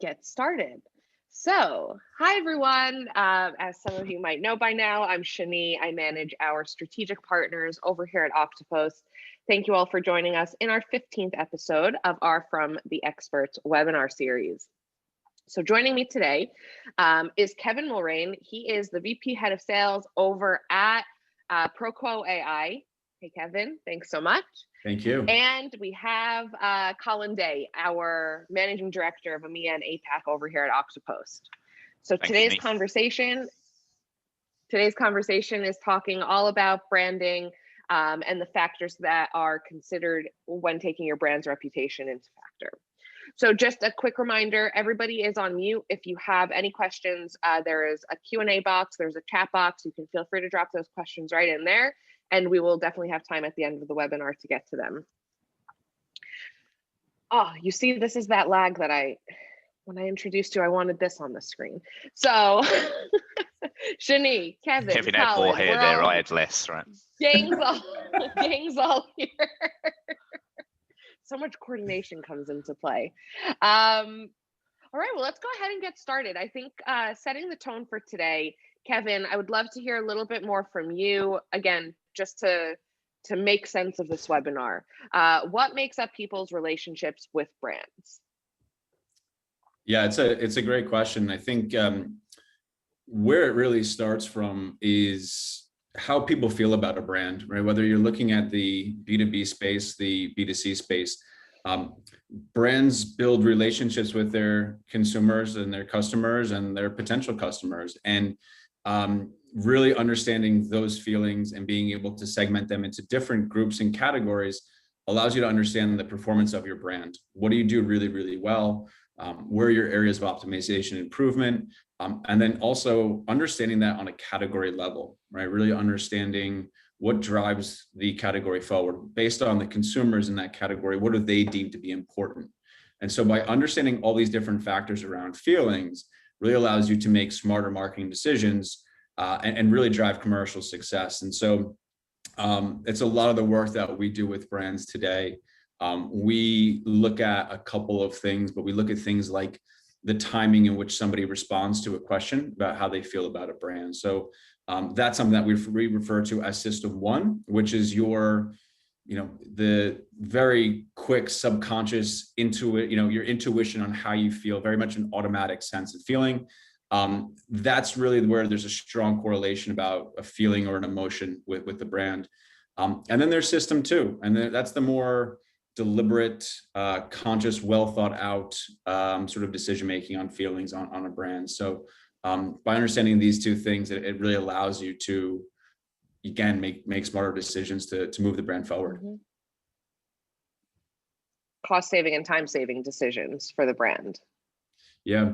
get started. So, hi everyone. As some of you might know by now, I'm Shani. I manage our strategic partners over here at Oktopost. Thank you all for joining us in our 15th episode of our From the Experts webinar series. So joining me today is Kevin Mulrane. He is the VP Head of Sales over at Proquo AI. Hey, Kevin, thanks so much. Thank you. And we have Colin, our Managing Director of EMEA and APAC over here at Oktopost. So today's conversation is talking all about branding and the factors that are considered when taking your brand's reputation into factor. So just a quick reminder, everybody is on mute. If you have any questions, there is a Q&A box, there's a chat box. You can feel free to drop those questions right in there, and we will definitely have time at the end of the webinar to get to them. Oh, you see, this is that lag that when I introduced you, I wanted this on the screen. So, Shani, Kevin, Kevin had Colin, more hair there, I had less, right? Gang's all here. So much coordination comes into play. All right, well, let's go ahead and get started. I think setting the tone for today, Kevin, I would love to hear a little bit more from you, again, just to make sense of this webinar. What makes up people's relationships with brands? Yeah, it's a great question. I think where it really starts from is how people feel about a brand, right? Whether you're looking at the B2B space, the B2C space, brands build relationships with their consumers and their customers and their potential customers. And really understanding those feelings and being able to segment them into different groups and categories allows you to understand the performance of your brand. What do you do really, really well? Where are your areas of optimization and improvement? And then also understanding that on a category level, right? Really understanding what drives the category forward based on the consumers in that category. What do they deem to be important? And so by understanding all these different factors around feelings really allows you to make smarter marketing decisions and really drive commercial success. And so it's a lot of the work that we do with brands today. We look at a couple of things, but we look at things like the timing in which somebody responds to a question about how they feel about a brand. So that's something that we refer to as system one, which is your, the very quick subconscious your intuition on how you feel, very much an automatic sense of feeling. That's really where there's a strong correlation about a feeling or an emotion with the brand. And then there's system two, and that's the more deliberate, conscious, well thought out sort of decision making on feelings on a brand. So by understanding these two things, it really allows you to, again, make smarter decisions to move the brand forward. Mm-hmm. Cost saving and time saving decisions for the brand. Yeah.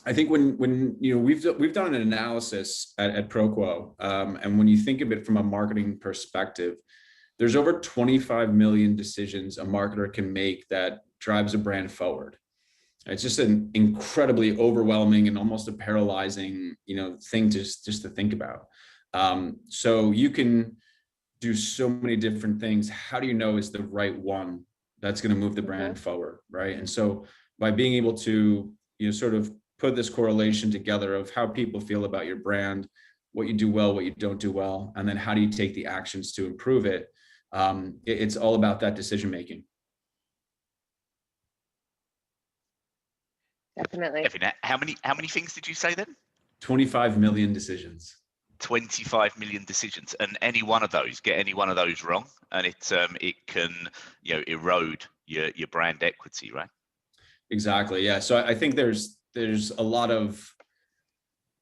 I think when we've done an analysis at Proquo, and when you think of it from a marketing perspective, there's over 25 million decisions a marketer can make that drives a brand forward. It's just an incredibly overwhelming and almost a paralyzing, thing just to think about. So you can do so many different things. How do you know is the right one that's going to move the brand forward, right? And so by being able to, sort of put this correlation together of how people feel about your brand, what you do well, what you don't do well, and then how do you take the actions to improve it? It's all about that decision making. Definitely. Kevin, how many things did you say then? 25 million decisions. 25 million decisions, and get any one of those wrong, and it can erode your brand equity, right? Exactly. Yeah. So I think there's a lot of,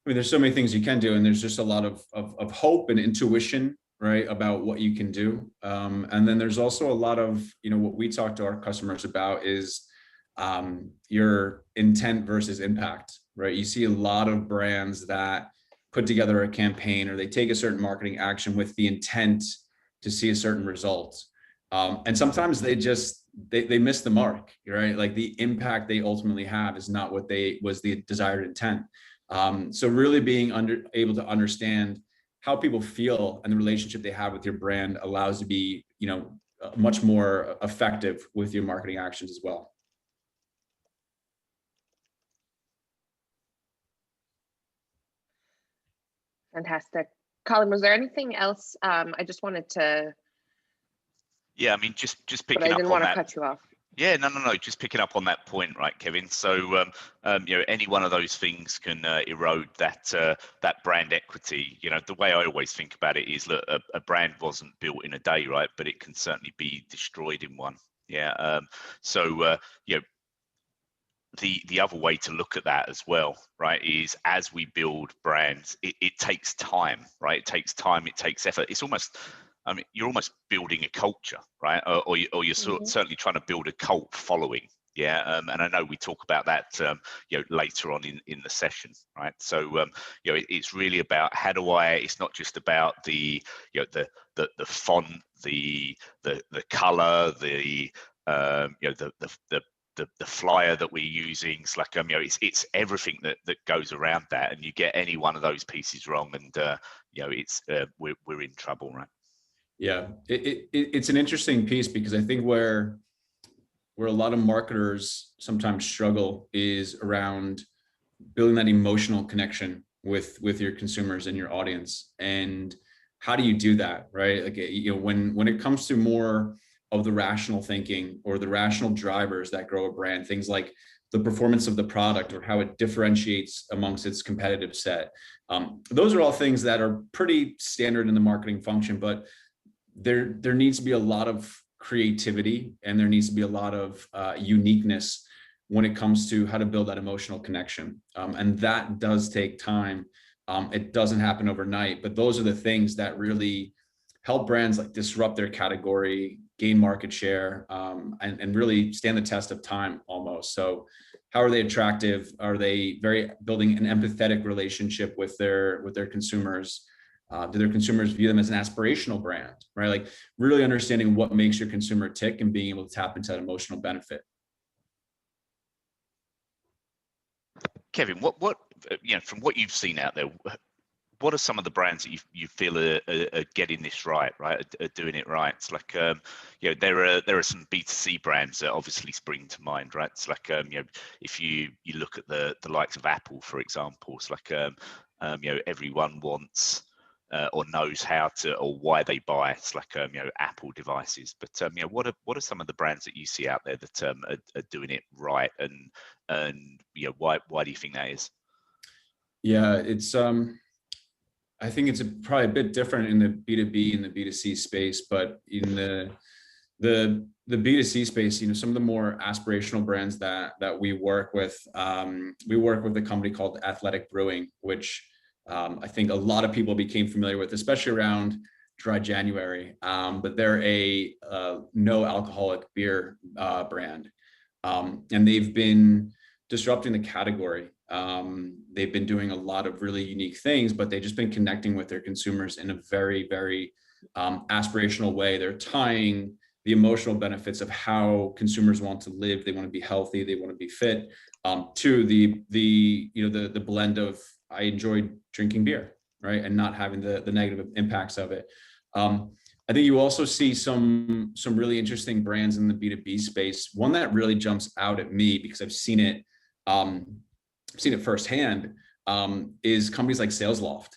there's so many things you can do, and there's just a lot of hope and intuition, right, about what you can do. And then there's also a lot of, what we talk to our customers about is your intent versus impact, right? You see a lot of brands that put together a campaign or they take a certain marketing action with the intent to see a certain result. And sometimes they miss the mark, right? Like the impact they ultimately have is not what was the desired intent. So really being able to understand how people feel and the relationship they have with your brand allows you to be, much more effective with your marketing actions as well. Fantastic. Colin, was there anything else? I just wanted to. Yeah, I mean, just But picking I up didn't on want to that. cut you off. Yeah, no. Just picking up on that point, right, Kevin? So, you know, any one of those things can erode that that brand equity. You know, the way I always think about it is that a brand wasn't built in a day, right? But it can certainly be destroyed in one. Yeah. So, you know, the other way to look at that as well, right, is as we build brands, it takes time, right? It takes time, it takes effort. It's almost, I mean, you're almost building a culture, right? Or you're certainly trying to build a cult following. Yeah, and I know we talk about that, you know, later on in the session, right? So, you know, it's really about how do I? It's not just about the, you know, the font, the color, the you know, the flyer that we're using. It's like, you know, it's everything that goes around that, and you get any one of those pieces wrong, and you know, it's we're in trouble, right? Yeah, it's an interesting piece, because I think where a lot of marketers sometimes struggle is around building that emotional connection with your consumers and your audience. And how do you do that, right? Like, you know, when it comes to more of the rational thinking or the rational drivers that grow a brand, things like the performance of the product or how it differentiates amongst its competitive set. Those are all things that are pretty standard in the marketing function, but there needs to be a lot of creativity, and there needs to be a lot of uniqueness when it comes to how to build that emotional connection. And that does take time. It doesn't happen overnight, but those are the things that really help brands like disrupt their category, gain market share, and really stand the test of time almost. So how are they attractive? Are they building an empathetic relationship with their consumers? Do their consumers view them as an aspirational brand, right? Like really understanding what makes your consumer tick and being able to tap into that emotional benefit. Kevin, what you know, from what you've seen out there, what are some of the brands that you feel are getting this right, are doing it right? It's like, you know, there are some B2C brands that obviously spring to mind, right? It's like, you know, if you look at the likes of Apple, for example, it's like, you know, everyone wants or knows how to or why they buy. It's like, you know, Apple devices. But you know, what are some of the brands that you see out there that are doing it right, and you know, why do you think that is? Yeah, it's I think it's probably a bit different in the B2B and the B2C space, but in the B2C space, you know, some of the more aspirational brands that we work with a company called Athletic Brewing, which I think a lot of people became familiar with, especially around Dry January. But they're a no alcoholic beer brand, and they've been disrupting the category. They've been doing a lot of really unique things, but they've just been connecting with their consumers in a very, very aspirational way. They're tying the emotional benefits of how consumers want to live. They want to be healthy, they want to be fit, to the you know, the blend of I enjoy drinking beer, right, and not having the negative impacts of it. I think you also see some really interesting brands in the B2B space. One that really jumps out at me because I've seen it firsthand, is companies like SalesLoft,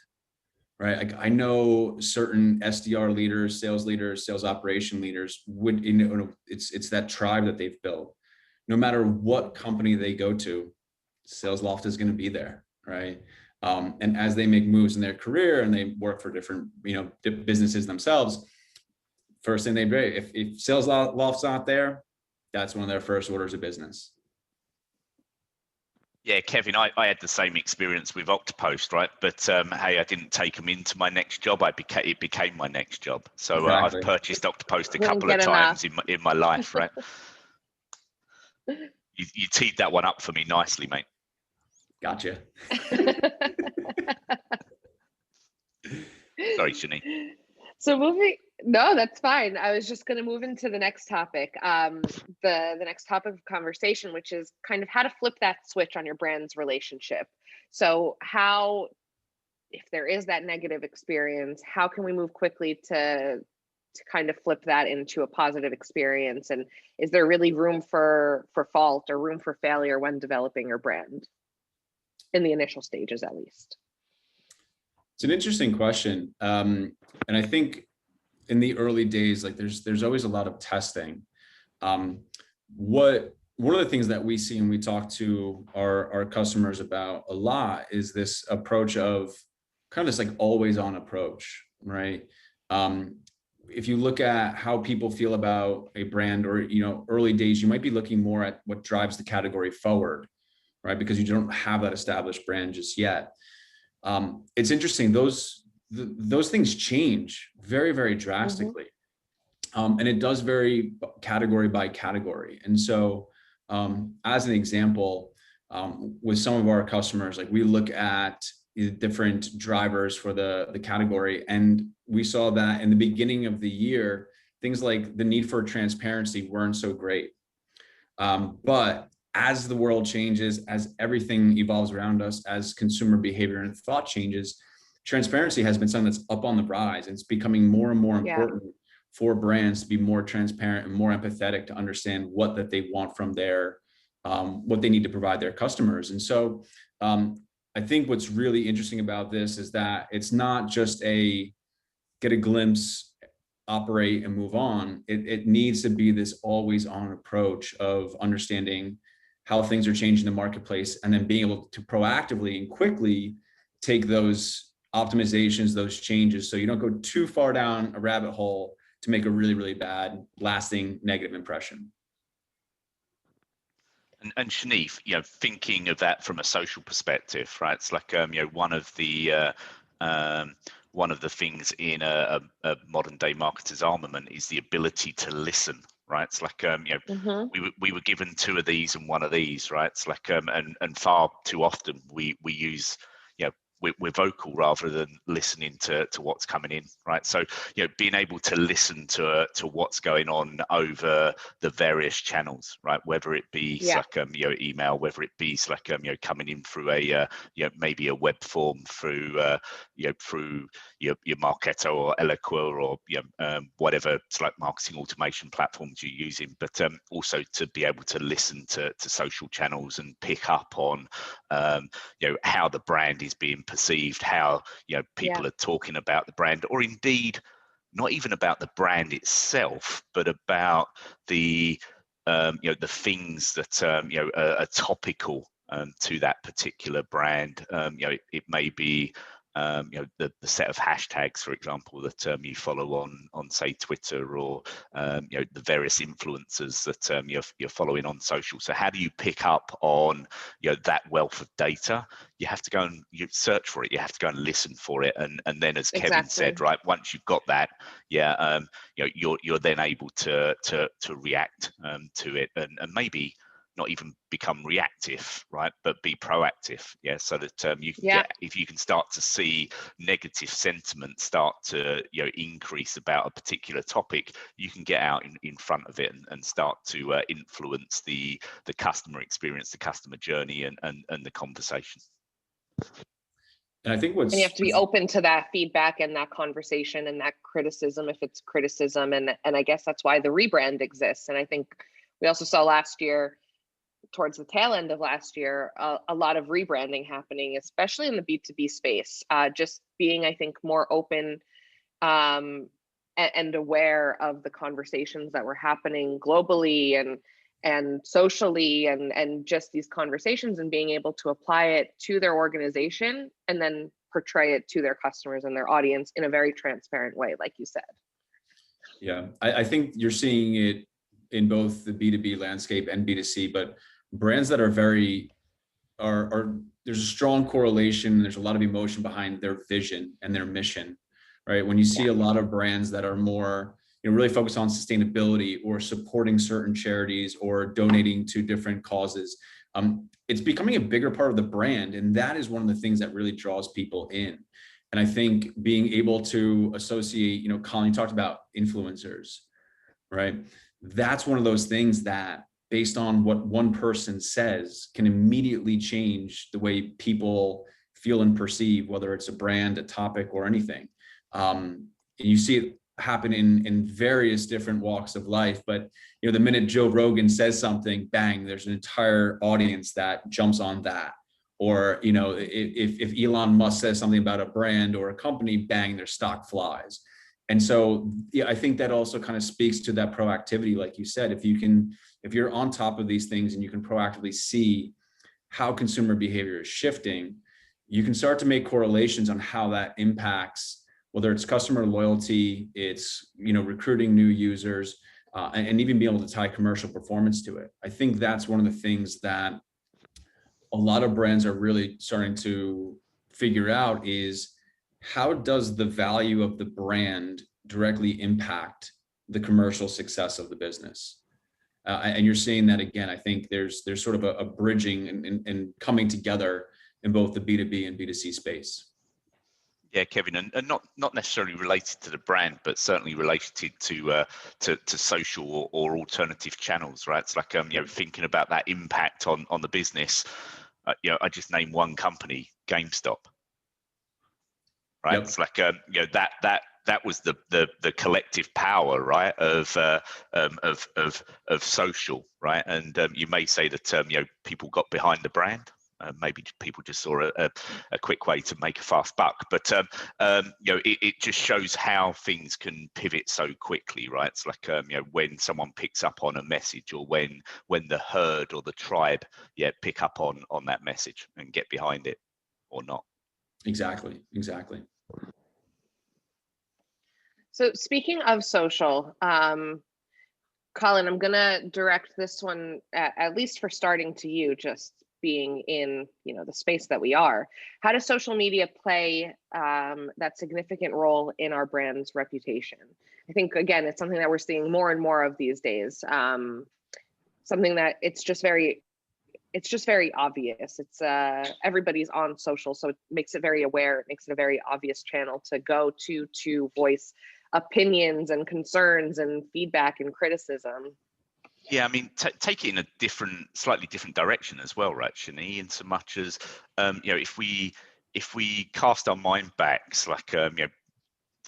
right? Like I know certain SDR leaders, sales operation leaders would, you know, it's that tribe that they've built. No matter what company they go to, SalesLoft is going to be there, right? And as they make moves in their career and they work for different, you know, businesses themselves, first thing they do, if SalesLoft's not there, that's one of their first orders of business. Yeah, Kevin, I had the same experience with Oktopost, right? But hey, I didn't take them into my next job. It became my next job. So Exactly. I've purchased Oktopost a Wouldn't couple of get times enough. in my life, right? You teed that one up for me nicely, mate. Gotcha. Sorry, Shani. So no, that's fine. I was just going to move into the next topic, the next topic of conversation, which is kind of how to flip that switch on your brand's relationship. So how, if there is that negative experience, how can we move quickly to kind of flip that into a positive experience? And is there really room for fault or room for failure when developing your brand in the initial stages, at least? It's an interesting question. And I think in the early days, like there's always a lot of testing. One of the things that we see and we talk to our customers about a lot is this approach of kind of this like always on approach, right? If you look at how people feel about a brand, or early days, you might be looking more at what drives the category forward, right? Because you don't have that established brand just yet. It's interesting, those things change very, very drastically. And it does vary category by category. And so as an example, with some of our customers, like we look at the different drivers for the category, and we saw that in the beginning of the year, things like the need for transparency weren't so great. But as the world changes, as everything evolves around us, as consumer behavior and thought changes, transparency has been something that's up on the rise. And it's becoming more and more important for brands to be more transparent and more empathetic to understand what that they want from their, what they need to provide their customers. And so I think what's really interesting about this is that it's not just a get a glimpse, operate and move on. It needs to be this always on approach of understanding how things are changing in the marketplace, and then being able to proactively and quickly take those optimizations, those changes, so you don't go too far down a rabbit hole to make a really, really bad, lasting negative impression. And Shanice, thinking of that from a social perspective, right? It's like one of the things in a modern day marketer's armament is the ability to listen, right? It's like we were given two of these and one of these, right? It's like and far too often we use we're vocal rather than listening to what's coming in, right? So being able to listen to what's going on over the various channels, right? Whether it be like email, whether it be like coming in through a maybe a web form through through your Marketo or Eloqua or whatever like marketing automation platforms you're using, but also to be able to listen to social channels and pick up on how the brand is being perceived, how people are talking about the brand, or indeed not even about the brand itself, but about the the things that are topical to that particular brand. It may be the set of hashtags, for example, that you follow on say Twitter, or the various influencers that you're following on social. So how do you pick up on that wealth of data? You have to go and search for it. You have to go and listen for it, and then, as Kevin said, right, once you've got that, you're then able to react to it, and maybe not even become reactive, right, but be proactive, so that you can get, if you can start to see negative sentiment start to increase about a particular topic, you can get out in front of it and start to influence the customer experience, the customer journey, and the conversation. And I think and you have to be open to that feedback and that conversation and that criticism, if it's criticism, and I guess that's why the rebrand exists. And I think we also saw last year, towards the tail end of last year, a lot of rebranding happening, especially in the B2B space, just being, I think, more open and aware of the conversations that were happening globally and socially, and just these conversations, and being able to apply it to their organization and then portray it to their customers and their audience in a very transparent way, like you said. Yeah, I think you're seeing it in both the B2B landscape and B2C, but brands that are very there's a strong correlation. There's a lot of emotion behind their vision and their mission, right? When you see a lot of brands that are more really focused on sustainability or supporting certain charities or donating to different causes, it's becoming a bigger part of the brand, and that is one of the things that really draws people in. And I think being able to associate, Colin, you talked about influencers, right? That's one of those things that, based on what one person says, can immediately change the way people feel and perceive, whether it's a brand, a topic, or anything. And you see it happen in various different walks of life. But the minute Joe Rogan says something, bang, there's an entire audience that jumps on that. or, you know, if Elon Musk says something about a brand or a company, bang, their stock flies. And so, yeah, I think that also kind of speaks to that proactivity, like you said. If you're on top of these things and you can proactively see how consumer behavior is shifting, you can start to make correlations on how that impacts, whether it's customer loyalty, it's, you know, recruiting new users, and even be able to tie commercial performance to it. I think that's one of the things that a lot of brands are really starting to figure out is, how does the value of the brand directly impact the commercial success of the business? And you're seeing that again. I think there's sort of a bridging and coming together in both the B2B and B2C space. Yeah, Kevin, and not necessarily related to the brand, but certainly related to social or alternative channels, right? It's like you know, thinking about that impact on the business. You know, I just named one company, GameStop, right? Yep. It's like you know, that was the collective power, right, of social, right? And you may say that you know, people got behind the brand. Maybe people just saw a quick way to make a fast buck, but you know, it just shows how things can pivot so quickly, right? It's like you know, when someone picks up on a message, or when the herd or the tribe, yeah, pick up on that message and get behind it, or not. Exactly. So speaking of social, Colin, I'm gonna direct this one, at least for starting, to you, just being in, you know, the space that we are. How does social media play that significant role in our brand's reputation? I think, again, it's something that we're seeing more and more of these days. Something that it's just very obvious. It's everybody's on social, so it makes it very aware. It makes it a very obvious channel to go to voice opinions and concerns and feedback and criticism. Yeah, I mean, take it in a slightly different direction as well, right, Shani? In so much as, you know, if we cast our mind back, it's like, you know,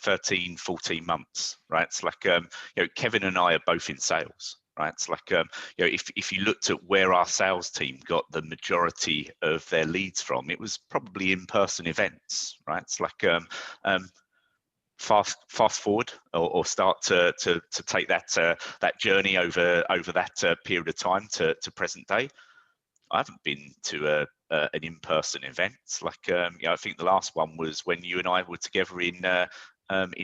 13, 14 months, right? It's like, you know, Kevin and I are both in sales, right? It's like, you know, if you looked at where our sales team got the majority of their leads from, it was probably in-person events, right? It's like, fast forward or start to take that journey over that period of time to present day. I haven't been to an in-person event. It's like, you know, I think the last one was when you and I were together in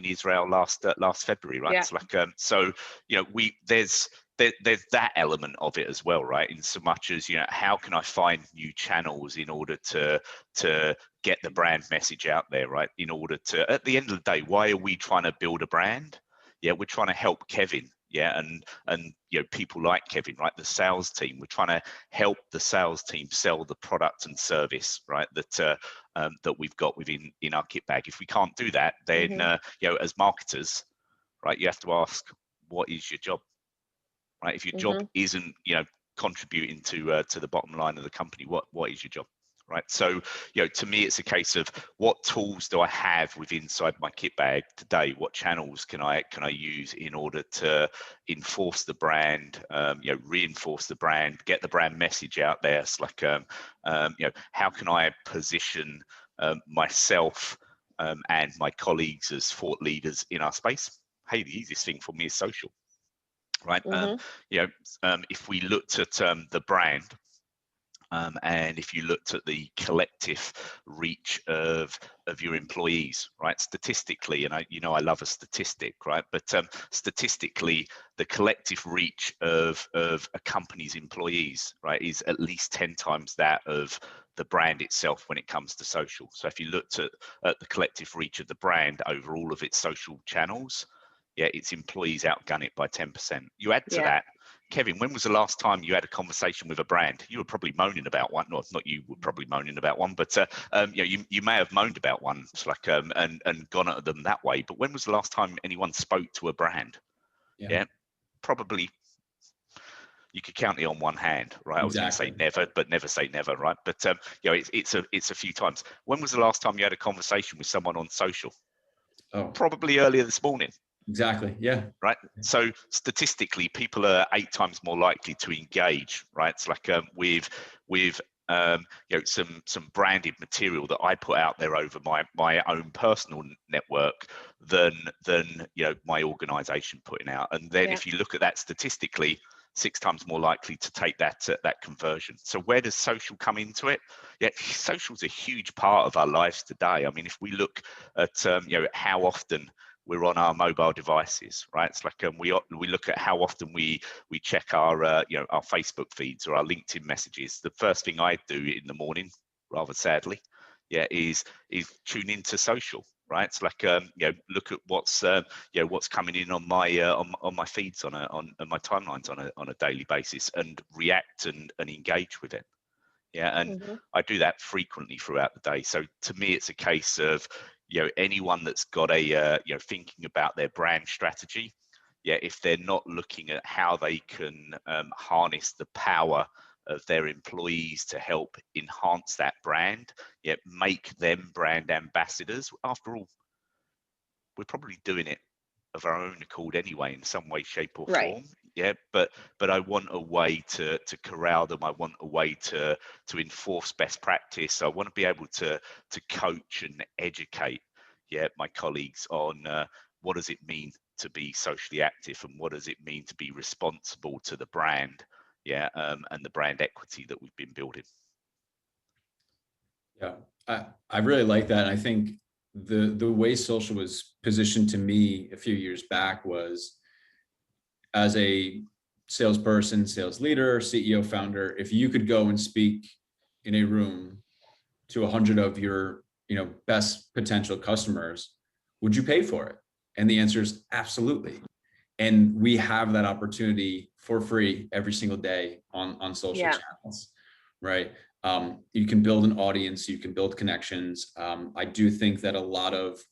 Israel last February, right? Yeah. It's like, so, you know, there's that element of it as well, right? In so much as, you know, how can I find new channels in order to get the brand message out there, right? In order to, at the end of the day, why are we trying to build a brand? Yeah, we're trying to help Kevin. Yeah, and you know, people like Kevin, right? The sales team, we're trying to help the sales team sell the product and service, right? That we've got in our kit bag. If we can't do that, then you know, as marketers, right, you have to ask, what is your job, right? If your job isn't, you know, contributing to the bottom line of the company, what is your job? Right. So, you know, to me, it's a case of what tools do I have inside my kit bag today? What channels can I use in order to enforce the brand, you know, reinforce the brand, get the brand message out there? It's like, you know, how can I position myself and my colleagues as thought leaders in our space? Hey, the easiest thing for me is social, right? You know, if we looked at the brand, and if you looked at the collective reach of your employees, right? Statistically, and I love a statistic, right? But statistically, the collective reach of a company's employees, right, is at least 10 times that of the brand itself when it comes to social. So if you looked at the collective reach of the brand over all of its social channels, yeah, its employees outgun it by 10%. You add to that, Kevin, when was the last time you had a conversation with a brand? You were probably moaning about one. No, not you were probably moaning about one, but you know, you may have moaned about one, it's like, and gone at them that way. But when was the last time anyone spoke to a brand? Yeah, probably. You could count it on one hand, right? Exactly. I was going to say never, but never say never, right? But you know, it's a few times. When was the last time you had a conversation with someone on social? Oh, probably earlier this morning. Exactly. Yeah. Right. So statistically, people are 8 times more likely to engage. Right. It's like with some branded material that I put out there over my own personal network than my organization putting out. And then if you look at that statistically, 6 times more likely to take that conversion. So where does social come into it? Yeah, social's a huge part of our lives today. I mean, if we look at how often we're on our mobile devices, right? It's like we look at how often we check our our Facebook feeds or our LinkedIn messages. The first thing I do in the morning, rather sadly, is tune into social, right? It's like look at what's coming in on my feeds on my timelines on a daily basis, and react and engage with it. Yeah, and I do that frequently throughout the day. So to me, it's a case of anyone that's got a thinking about their brand strategy, if they're not looking at how they can harness the power of their employees to help enhance that brand, make them brand ambassadors. After all, we're probably doing it of our own accord anyway, in some way, shape, or form. But I want a way to corral them. I want a way to enforce best practice. I want to be able to coach and educate my colleagues on what does it mean to be socially active, and what does it mean to be responsible to the brand, and the brand equity that we've been building. I really like that. And I think the way social was positioned to me a few years back was, as a salesperson, sales leader, CEO, founder, if you could go and speak in a room to 100 of your best potential customers, would you pay for it? And the answer is absolutely. And we have that opportunity for free every single day on social channels, right? You can build an audience, you can build connections. I do think that a lot of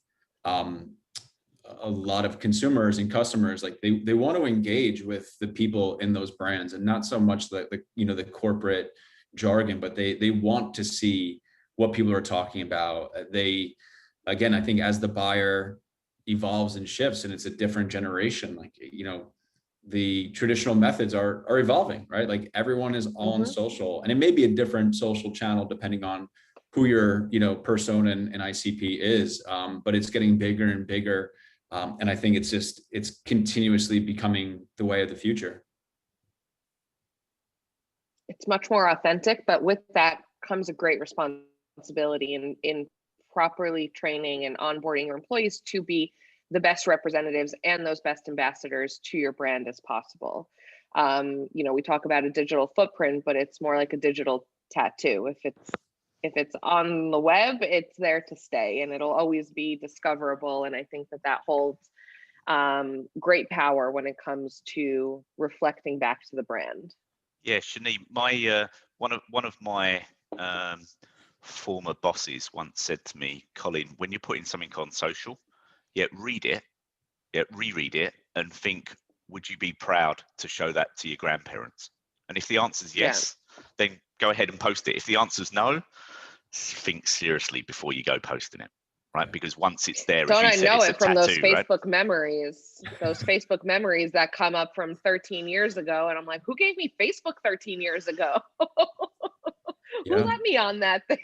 consumers and customers, like they want to engage with the people in those brands, and not so much the corporate jargon, but they want to see what people are talking about. Again, I think as the buyer evolves and shifts, and it's a different generation, the traditional methods are evolving, right? Like everyone is on social, and it may be a different social channel depending on who your persona and ICP is, but it's getting bigger and bigger. And I think it's continuously becoming the way of the future. It's much more authentic, but with that comes a great responsibility in properly training and onboarding your employees to be the best representatives and those best ambassadors to your brand as possible. We talk about a digital footprint, but it's more like a digital tattoo. If it's on the web, it's there to stay, and it'll always be discoverable. And I think that holds great power when it comes to reflecting back to the brand. Yeah, Shani, one of my former bosses once said to me, Colin, when you're putting something on social, read it, reread it, and think, would you be proud to show that to your grandparents? And if the answer is yes, then go ahead and post it. If the answer is no, think seriously before you go posting it, right? Because once it's there, don't as you I know said, it from tattoo, those Facebook right? memories, those Facebook memories that come up from 13 years ago, and I'm like, who gave me Facebook 13 years ago? Who let me on that thing?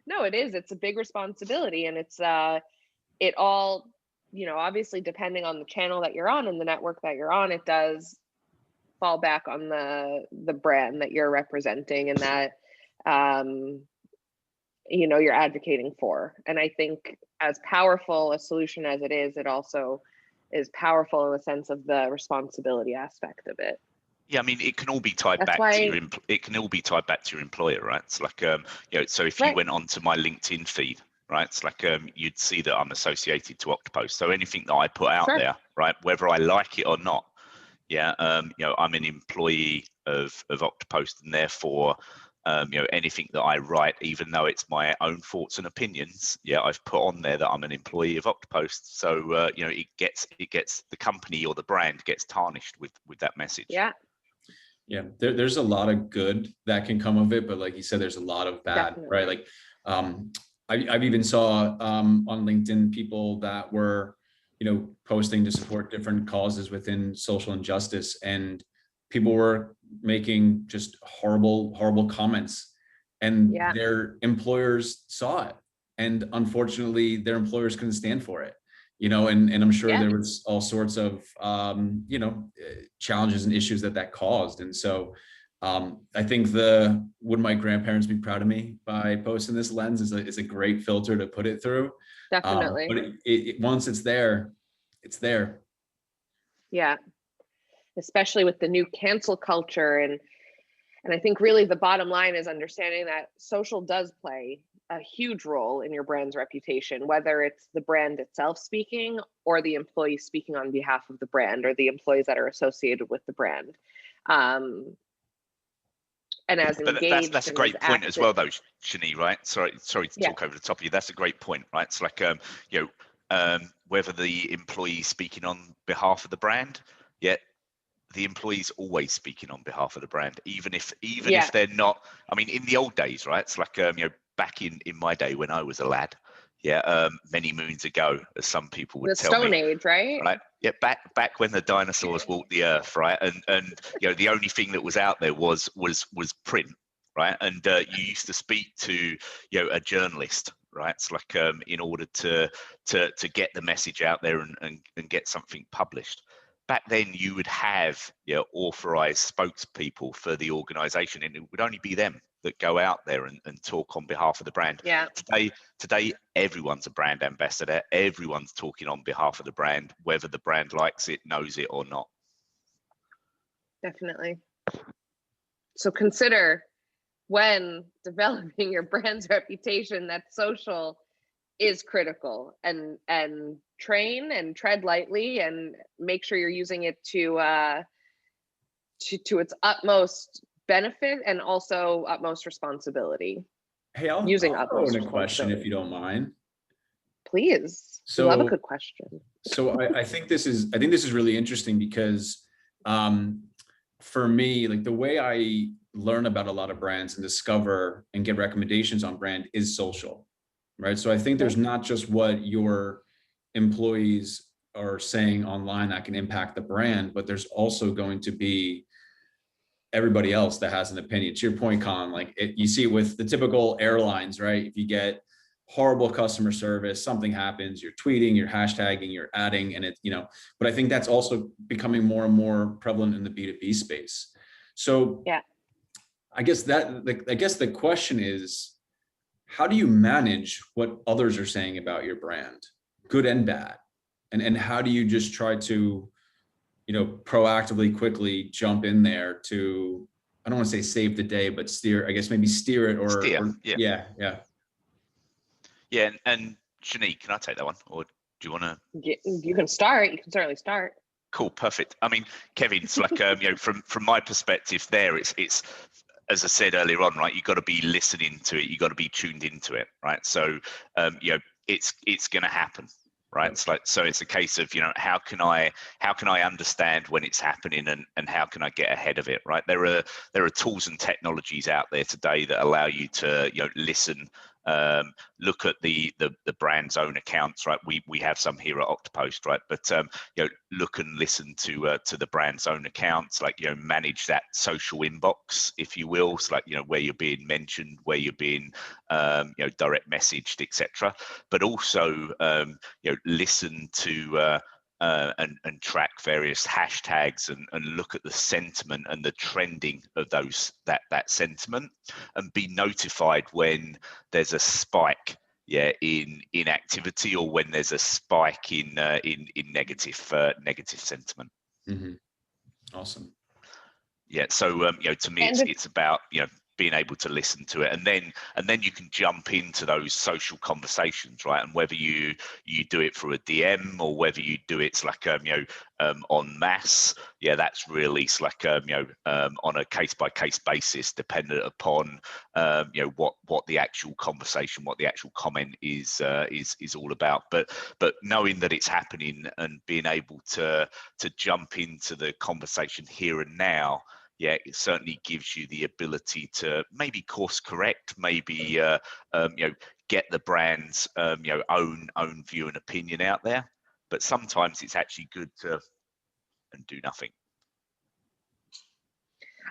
No, it's a big responsibility, and it's it all, obviously depending on the channel that you're on and the network that you're on, it does fall back on the brand that you're representing and that you're advocating for. And I think as powerful a solution as it is, it also is powerful in the sense of the responsibility aspect of it. Yeah, I mean, it can all be tied back to your employer, right? It's like so if you went onto my LinkedIn feed, right, it's like you'd see that I'm associated to Oktopost. So anything that I put out there, right, whether I like it or not, I'm an employee of Oktopost, and therefore anything that I write, even though it's my own thoughts and opinions, I've put on there that I'm an employee of Oktopost. So it gets the company or the brand gets tarnished with that message. There's a lot of good that can come of it, but like you said, there's a lot of bad. Definitely. Right? Like I've even saw on LinkedIn people that were posting to support different causes within social injustice, and people were making just horrible comments, and their employers saw it. And unfortunately, their employers couldn't stand for it, you know, and I'm sure there was all sorts of, you know, challenges and issues that caused. And so I think would my grandparents be proud of me by posting this lens is a great filter to put it through. Definitely. But once it's there, it's there. Yeah. Especially with the new cancel culture. And I think really the bottom line is understanding that social does play a huge role in your brand's reputation, whether it's the brand itself speaking or the employees speaking on behalf of the brand or the employees that are associated with the brand. And as engaged. That's a great point as well, though, Shani, right? Sorry to talk over the top of you. That's a great point, right? It's like, you know, whether the employee speaking on behalf of the brand, the employee's always speaking on behalf of the brand, even if they're not. I mean, in the old days, right? It's like, you know, back in my day when I was a lad, many moons ago, as some people would tell me. The Stone Age, right? Right. Yeah, back when the dinosaurs walked the earth, right? And you know, the only thing that was out there was print, right? And you used to speak to, you know, a journalist, right? It's like, in order to get the message out there and get something published. Back then, you would have, you know, authorized spokespeople for the organization, and it would only be them that go out there and talk on behalf of the brand. Yeah. Today, everyone's a brand ambassador. Everyone's talking on behalf of the brand, whether the brand likes it, knows it, or not. Definitely. So consider, when developing your brand's reputation, that social is critical, and train and tread lightly and make sure you're using it to its utmost benefit and also utmost responsibility. Hey, I'll throw in a question if you don't mind. Please. So, love a good question. So I think this is really interesting because for me, like, the way I learn about a lot of brands and discover and get recommendations on brand is social, right? So I think there's not just what your employees are saying online that can impact the brand, but there's also going to be everybody else that has an opinion. To your point, Colin, like you see it with the typical airlines, right? If you get horrible customer service, something happens, you're tweeting, you're hashtagging, you're adding, and it, you know, but I think that's also becoming more and more prevalent in the B2B space. So I guess the question is, how do you manage what others are saying about your brand, good and bad? And how do you just try to, you know, proactively, quickly jump in there to, I don't want to say save the day, but steer it, or Yeah, and Shani, can I take that one, or do you want to? You can start. You can certainly start. Cool, perfect. I mean, Kevin, it's like, you know, from my perspective, there, it's as I said earlier on, right? You got to be listening to it. You got to be tuned into it, right? So, you know, it's going to happen, right? It's like, so it's a case of, you know, how can I understand when it's happening, and how can I get ahead of it, right? There are tools and technologies out there today that allow you to, you know, listen, look at the brand's own accounts, right? We have some here at Oktopost, right? But you know, look and listen to the brand's own accounts, like, you know, manage that social inbox, if you will. So, like, you know, where you're being mentioned, where you're being you know, direct messaged, etc. But also you know, listen to and track various hashtags and look at the sentiment and the trending of that sentiment, and be notified when there's a spike in activity, or when there's a spike in negative sentiment. Mm-hmm. Awesome. Yeah, so you know, to me, it's about, you know, being able to listen to it, and then you can jump into those social conversations, right? And whether you do it through a DM, or whether you do it's like you know, en masse, that's really like you know, on a case-by-case basis, dependent upon you know, what the actual conversation, what the actual comment is all about. But knowing that it's happening and being able to jump into the conversation here and now, it certainly gives you the ability to maybe course correct, maybe you know, get the brand's you know, own view and opinion out there. But sometimes it's actually good to do nothing.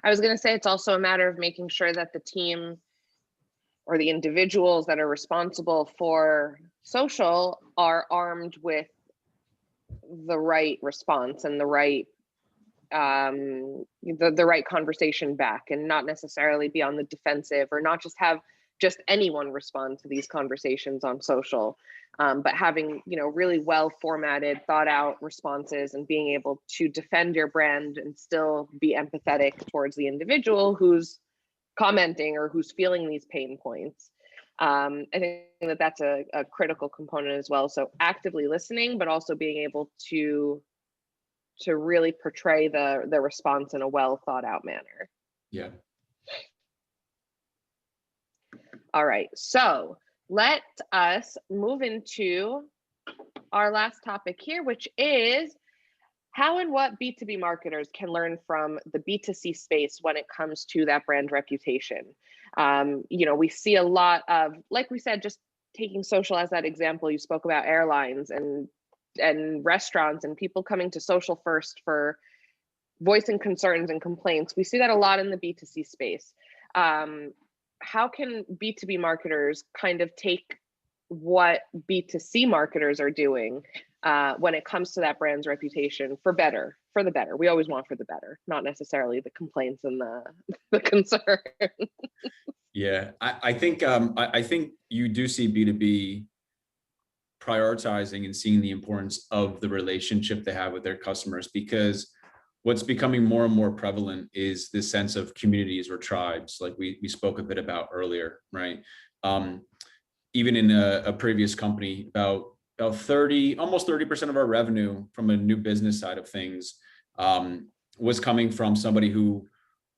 I was going to say it's also a matter of making sure that the team or the individuals that are responsible for social are armed with the right response and the right right conversation back, and not necessarily be on the defensive, or not just have just anyone respond to these conversations on social, but having, you know, really well formatted, thought out responses, and being able to defend your brand and still be empathetic towards the individual who's commenting or who's feeling these pain points. I think that that's a critical component as well. So actively listening, but also being able to really portray the response in a well thought out manner. Yeah. All right, so let us move into our last topic here, which is how and what B2B marketers can learn from the B2C space when it comes to that brand reputation. You know, we see a lot of, like we said, just taking social as that example, you spoke about airlines and restaurants and people coming to social first for voicing concerns and complaints. We see that a lot in the B2C space. How can B2B marketers kind of take what B2C marketers are doing when it comes to that brand's reputation for the better? We always want for the better, not necessarily the complaints and the concern. Yeah, I think you do see B2B prioritizing and seeing the importance of the relationship they have with their customers, because what's becoming more and more prevalent is this sense of communities or tribes, like we spoke a bit about earlier, right? Even in a previous company, about 30, almost 30% of our revenue from a new business side of things was coming from somebody who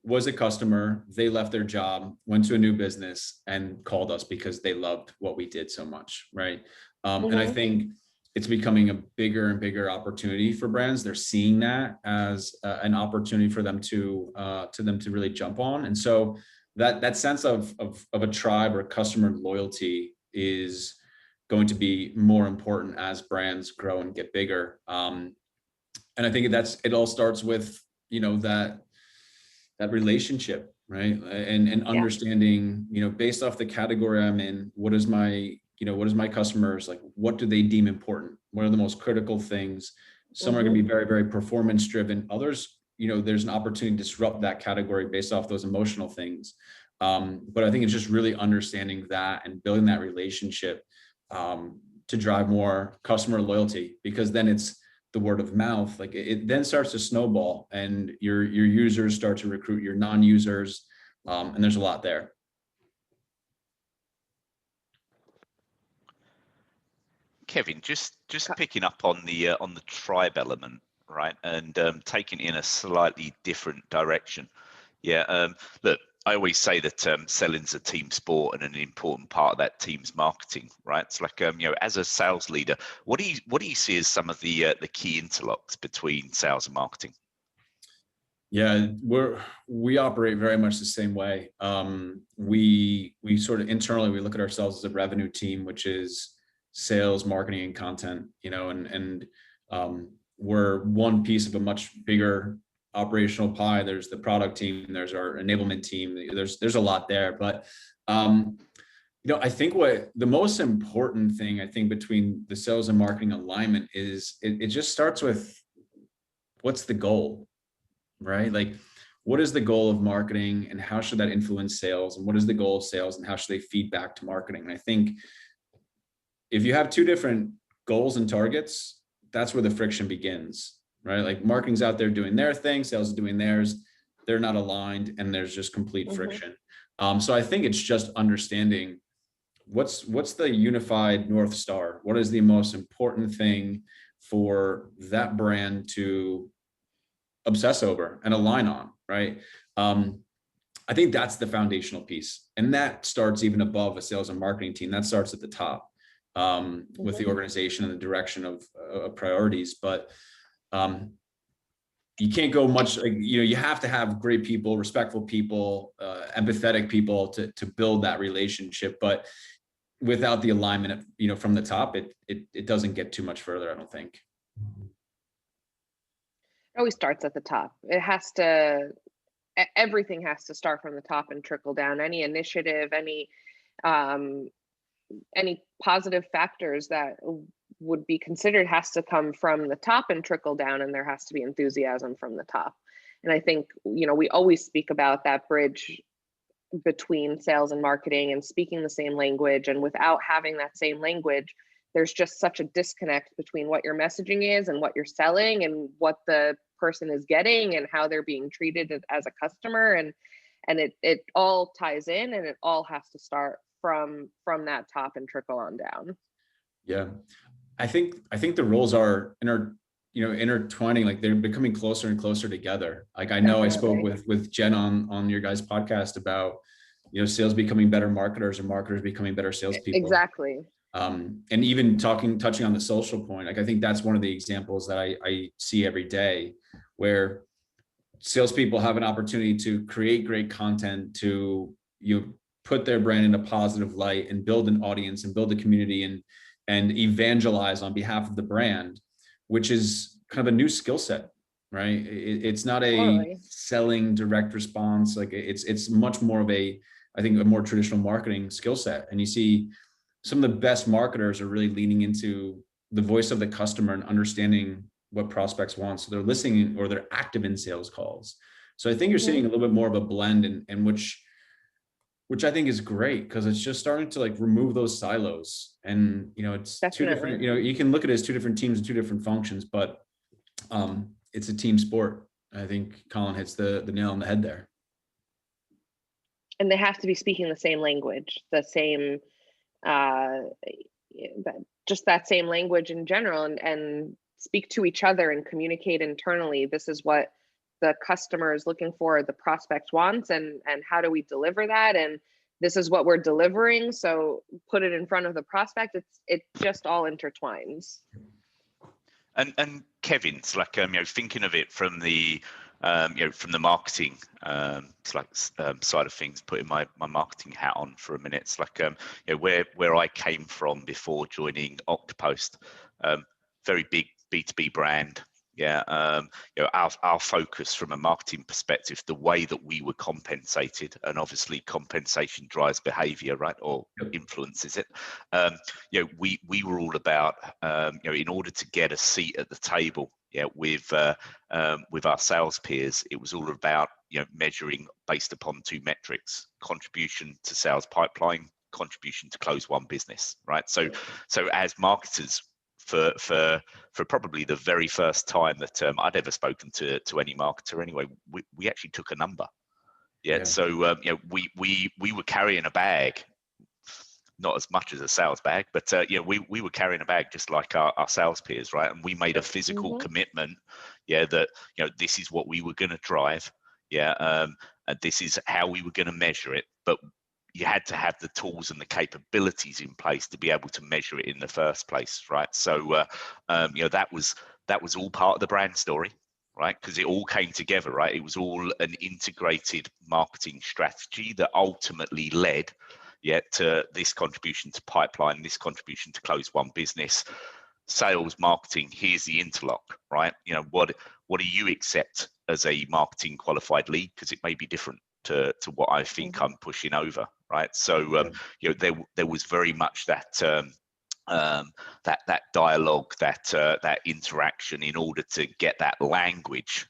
was a customer. They left their job, went to a new business, and called us because they loved what we did so much, right? And I think it's becoming a bigger and bigger opportunity for brands. They're seeing that as an opportunity for them to really jump on. And so that sense of a tribe or customer loyalty is going to be more important as brands grow and get bigger. And I think it all starts with, you know, that relationship, right? And understanding, you know, based off the category I'm in, what is my customers, like, what do they deem important? What are the most critical things? Some are going to be very, very performance driven. Others, you know, there's an opportunity to disrupt that category based off those emotional things. But I think it's just really understanding that and building that relationship to drive more customer loyalty, because then it's the word of mouth. Like it then starts to snowball, and your users start to recruit your non-users, and there's a lot there. Kevin, just picking up on the tribe element, right, and taking it in a slightly different direction. Yeah, look, I always say that selling's a team sport and an important part of that team's marketing, right? It's like, you know, as a sales leader, what do you see as some of the key interlocks between sales and marketing? Yeah, we operate very much the same way. We sort of internally, we look at ourselves as a revenue team, which is sales, marketing, and content, you know, and we're one piece of a much bigger operational pie. There's the product team, there's our enablement team, there's a lot there. But you know, I think what the most important thing, I think, between the sales and marketing alignment is it just starts with what's the goal, right? Like, what is the goal of marketing and how should that influence sales, and what is the goal of sales and how should they feed back to marketing? And I think if you have two different goals and targets, that's where the friction begins, right? Like, marketing's out there doing their thing, sales is doing theirs, they're not aligned, and there's just complete friction. So I think it's just understanding what's the unified North Star. What is the most important thing for that brand to obsess over and align on, right? I think that's the foundational piece, and that starts even above a sales and marketing team. That starts at the top with the organization and the direction of priorities. But you can't go much, you know, you have to have great people, respectful people, empathetic people to build that relationship. But without the alignment, you know, from the top, it doesn't get too much further, I don't think. It always starts at the top. It has to, everything has to start from the top and trickle down. Any initiative, any positive factors that would be considered has to come from the top and trickle down, and there has to be enthusiasm from the top. And I think, we always speak about that bridge between sales and marketing and speaking the same language. And without having that same language, there's just such a disconnect between what your messaging is and what you're selling and what the person is getting and how they're being treated as a customer. And it all ties in, and it all has to start from that top and trickle on down. Yeah. I think the roles are intertwining, like they're becoming closer and closer together. Like I know Definitely. I spoke with Jen on your guys' podcast about, sales becoming better marketers and marketers becoming better salespeople. Exactly. And even touching on the social point, like I think that's one of the examples that I see every day, where salespeople have an opportunity to create great content, to put their brand in a positive light and build an audience and build a community and evangelize on behalf of the brand, which is kind of a new skill set, right? It's not a selling direct response. Like it's much more of I think a more traditional marketing skill set. And you see some of the best marketers are really leaning into the voice of the customer and understanding what prospects want. So they're listening, or they're active in sales calls. So I think you're seeing a little bit more of a blend, and which I think is great, because it's just starting to like remove those silos. And it's Definitely. Two different, you can look at it as two different teams and two different functions, but it's a team sport. I think Colin hits the nail on the head there. And they have to be speaking the same language, the same just that same language in general, and speak to each other and communicate internally. This is what the customer is looking for, the prospect wants, and how do we deliver that? And this is what we're delivering. So put it in front of the prospect. It just all intertwines. And Kevin's like thinking of it from the from the marketing side of things, putting my marketing hat on for a minute. It's like where I came from before joining Oktopost, very big B2B brand. Yeah, our focus from a marketing perspective, the way that we were compensated, and obviously compensation drives behavior, right, or influences it. We were all about, in order to get a seat at the table, with our sales peers, it was all about measuring based upon two metrics: contribution to sales pipeline, contribution to close one business, right? So as marketers, for probably the very first time that I'd ever spoken to any marketer anyway, we actually took a number. So we were carrying a bag, not as much as a sales bag, but we were carrying a bag just like our sales peers, right? And we made a physical commitment, that this is what we were going to drive, and this is how we were going to measure it. But you had to have the tools and the capabilities in place to be able to measure it in the first place, right? So that was all part of the brand story, right? Because it all came together, right? It was all an integrated marketing strategy that ultimately led to this contribution to pipeline, this contribution to close one business. Sales, marketing, here's the interlock, right? What do you accept as a marketing qualified lead? Because it may be different to what I think I'm pushing over, right? So there was very much that that dialogue, that interaction, in order to get that language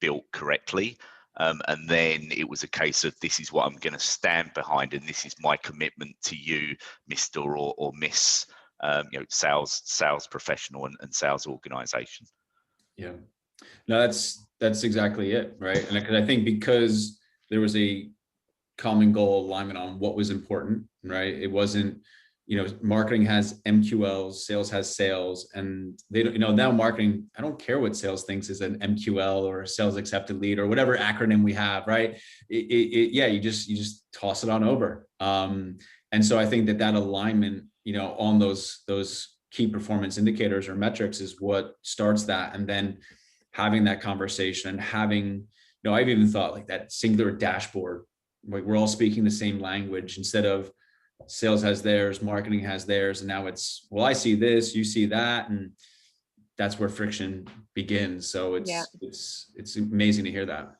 built correctly. And then it was a case of, this is what I'm going to stand behind, and this is my commitment to you, Mr. or Miss sales professional and sales organization. Yeah, no, that's exactly it, right? And I think because there was a common goal alignment on what was important, right? It wasn't, marketing has MQLs, sales has sales, and they don't, now marketing, I don't care what sales thinks is an MQL or a sales accepted lead or whatever acronym we have, right? You just toss it on over. And so I think that alignment, on those key performance indicators or metrics is what starts that. And then having that conversation and having, I've even thought like that singular dashboard, like we're all speaking the same language, instead of sales has theirs, marketing has theirs, and now it's, well, I see this, you see that, and that's where friction begins. So it's amazing to hear that.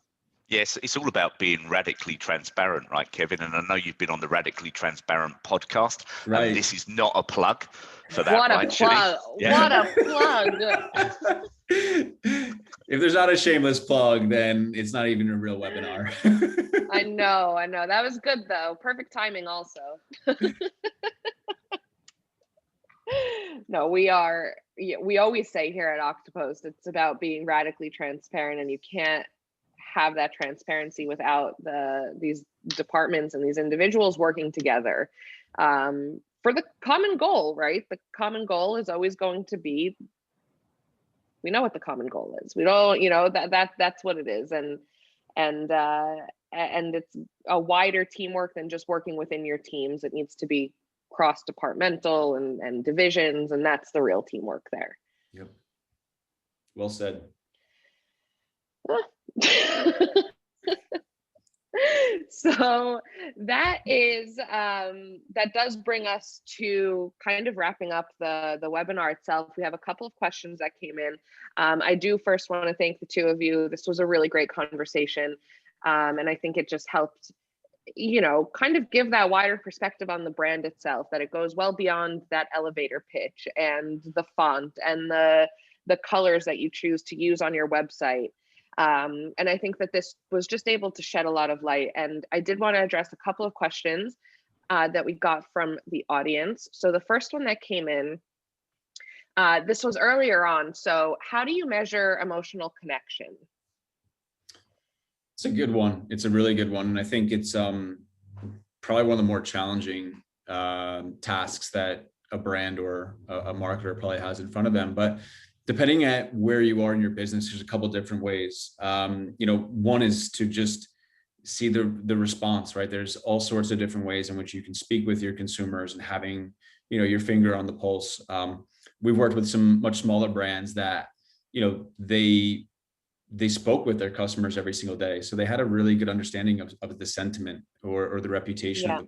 Yes, it's all about being radically transparent, right, Kevin? And I know you've been on the Radically Transparent podcast. Right. This is not a plug for that, What a right, plug! Yeah. What a plug! If there's not a shameless plug, then it's not even a real webinar. I know. That was good though. Perfect timing also. No, we always say here at Oktopost, it's about being radically transparent, and you can't have that transparency without these departments and these individuals working together for the common goal, right? The common goal is always going to be, we know what the common goal is. We don't, that's what it is. And it's a wider teamwork than just working within your teams. It needs to be cross-departmental and divisions, and that's the real teamwork there. Yep. Well said. So that does bring us to kind of wrapping up the webinar itself. We have a couple of questions that came in. I do first want to thank the two of you. This was a really great conversation. And I think it just helped, kind of give that wider perspective on the brand itself, that it goes well beyond that elevator pitch and the font and the colors that you choose to use on your website. And I think that this was just able to shed a lot of light. And I did want to address a couple of questions that we got from the audience. So the first one that came in, this was earlier on. So how do you measure emotional connection? It's a good one. It's a really good one. And I think it's probably one of the more challenging tasks that a brand or a marketer probably has in front of them. But depending at where you are in your business, there's a couple different ways. One is to just see the response, right? There's all sorts of different ways in which you can speak with your consumers and having, your finger on the pulse. We've worked with some much smaller brands that, they spoke with their customers every single day. So they had a really good understanding of the sentiment or the reputation of the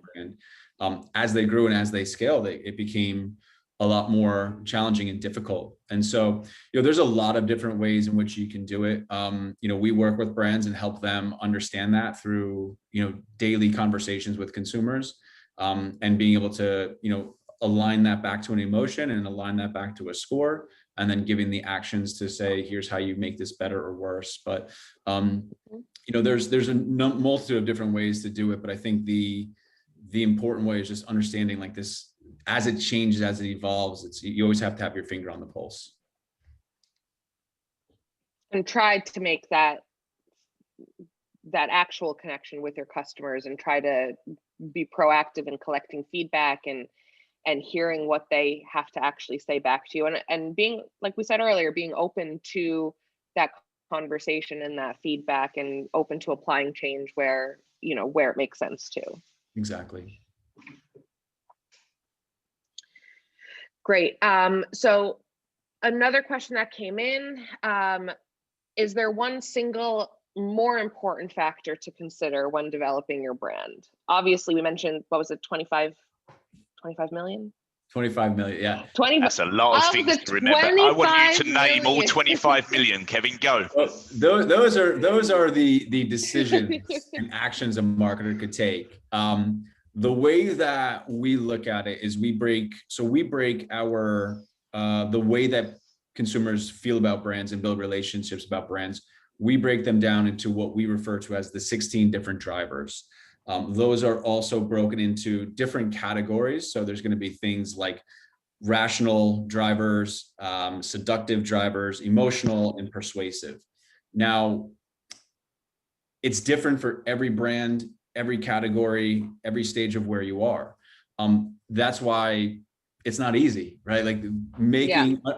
brand. As they grew and as they scaled, it became a lot more challenging and difficult. And so, there's a lot of different ways in which you can do it. We work with brands and help them understand that through, daily conversations with consumers, and being able to, align that back to an emotion and align that back to a score, and then giving the actions to say, here's how you make this better or worse. But, there's a multitude of different ways to do it. But I think the important way is just understanding like this, as it changes, as it evolves, you always have to have your finger on the pulse. And try to make that actual connection with your customers, and try to be proactive in collecting feedback and hearing what they have to actually say back to you, and being, like we said earlier, being open to that conversation and that feedback, and open to applying change where it makes sense to. Exactly. Great. So another question that came in, is there one single more important factor to consider when developing your brand? Obviously, we mentioned, what was it, 25 million? 25 million, yeah. That's a lot of things to remember. I want you to name all 25 million, Kevin, go. Well, those are the decisions and actions a marketer could take. The way that we look at it is we break our the way that consumers feel about brands and build relationships about brands. We break them down into what we refer to as the 16 different drivers. Those are also broken into different categories. So there's going to be things like rational drivers, seductive drivers, emotional, and persuasive. Now, it's different for every brand, every category, every stage of where you are. That's why it's not easy, right? Like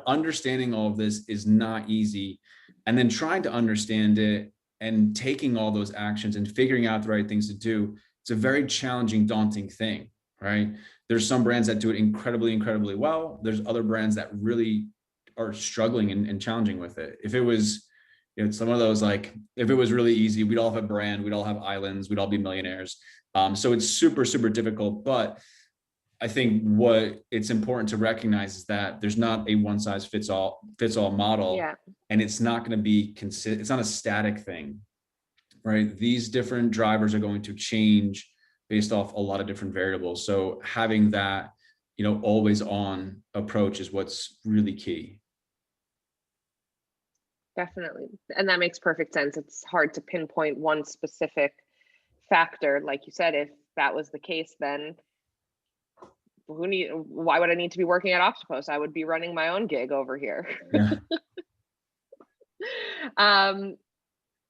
understanding all of this is not easy. And then trying to understand it and taking all those actions and figuring out the right things to do, it's a very challenging, daunting thing, right? There's some brands that do it incredibly, incredibly well. There's other brands that really are struggling and challenging with it. If it was, some of those, like, if it was really easy, we'd all have a brand, we'd all have islands, we'd all be millionaires. So it's super, super difficult. But I think what it's important to recognize is that there's not a one size fits all model, and it's not going to be it's not a static thing, right? These different drivers are going to change based off a lot of different variables. So having that, always on approach is what's really key. Definitely. And that makes perfect sense. It's hard to pinpoint one specific factor. Like you said, if that was the case, then why would I need to be working at Oktopost? I would be running my own gig over here. Yeah.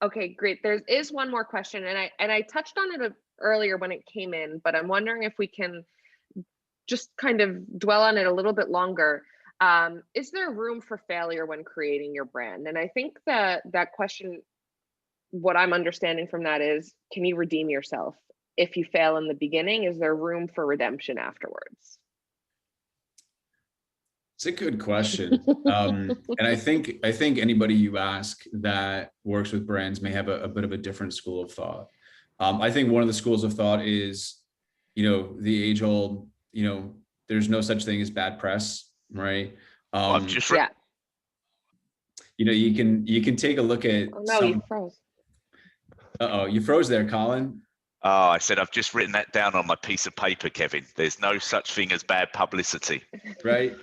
Okay, great. There is one more question, and I touched on it earlier when it came in, but I'm wondering if we can just kind of dwell on it a little bit longer. Is there room for failure when creating your brand? And I think that question, what I'm understanding from that is, can you redeem yourself? If you fail in the beginning, is there room for redemption afterwards? It's a good question. And I think anybody you ask that works with brands may have a bit of a different school of thought. I think one of the schools of thought is, the age old, there's no such thing as bad press, right? I've just Yeah. You can take a look at. Oh no, you froze. Uh-oh, you froze there, Colin. Oh, I said I've just written that down on my piece of paper, Kevin. There's no such thing as bad publicity. Right.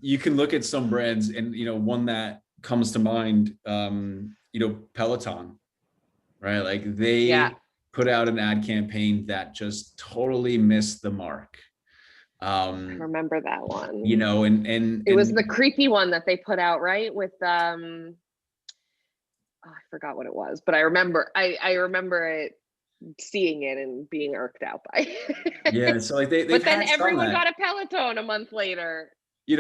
You can look at some brands, and one that comes to mind, Peloton, right? Like they put out an ad campaign that just totally missed the mark. I remember that one. And it was the creepy one that they put out, right? With I forgot what it was, but I remember it, seeing it and being irked out by it. Yeah, so like but then everyone got a Peloton a month later.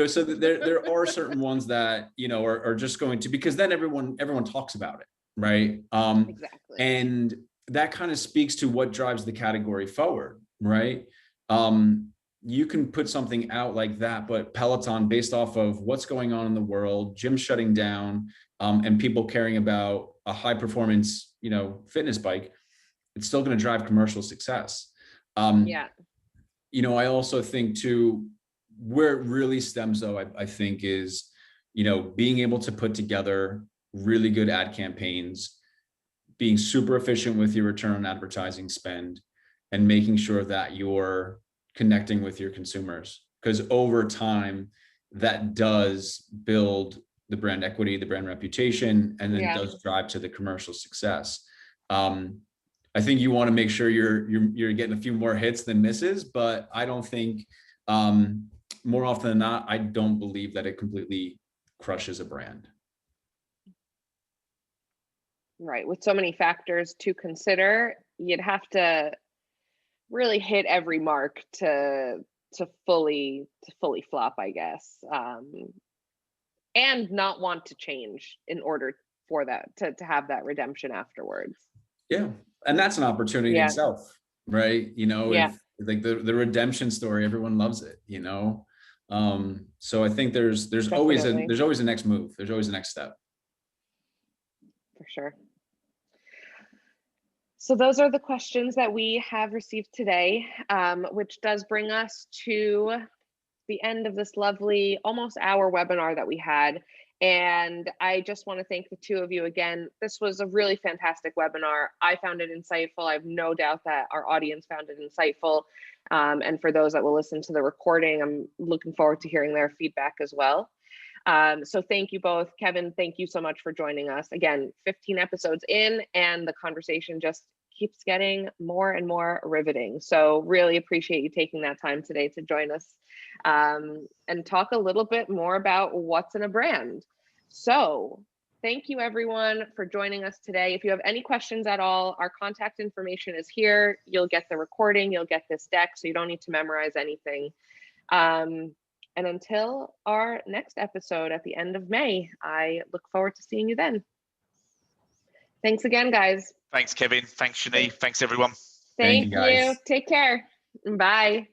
So there are certain ones that are just going to, because then everyone talks about it, right? Exactly. And that kind of speaks to what drives the category forward, right? You can put something out like that, but Peloton, based off of what's going on in the world, gyms shutting down, and people caring about a high performance, fitness bike, it's still going to drive commercial success. I also think too, where it really stems though, I think is, being able to put together really good ad campaigns, being super efficient with your return on advertising spend, and making sure that you're connecting with your consumers, because over time that does build the brand equity, the brand reputation, and then does drive to the commercial success. I think you want to make sure you're getting a few more hits than misses, but I don't think, more often than not, I don't believe that it completely crushes a brand. Right. With so many factors to consider, you'd have to really hit every mark to fully flop, I guess. And not want to change in order for that to have that redemption afterwards. Yeah. And that's an opportunity in itself, right? If like the redemption story, everyone loves it, so I think there's always a next move. There's always a next step. For sure. So those are the questions that we have received today, which does bring us to the end of this lovely almost hour webinar that we had. And I just want to thank the two of you again. This was a really fantastic webinar. I found it insightful. I have no doubt that our audience found it insightful. And for those that will listen to the recording, I'm looking forward to hearing their feedback as well. So thank you both. Kevin, thank you so much for joining us. Again, 15 episodes in, and the conversation just keeps getting more and more riveting. So really appreciate you taking that time today to join us, and talk a little bit more about what's in a brand. So thank you everyone for joining us today. If you have any questions at all, our contact information is here. You'll get the recording, you'll get this deck, so you don't need to memorize anything. And until our next episode at the end of May, I look forward to seeing you then. Thanks again, guys. Thanks, Kevin. Thanks, Shani. Thanks, everyone. Thank you. Take care. Bye.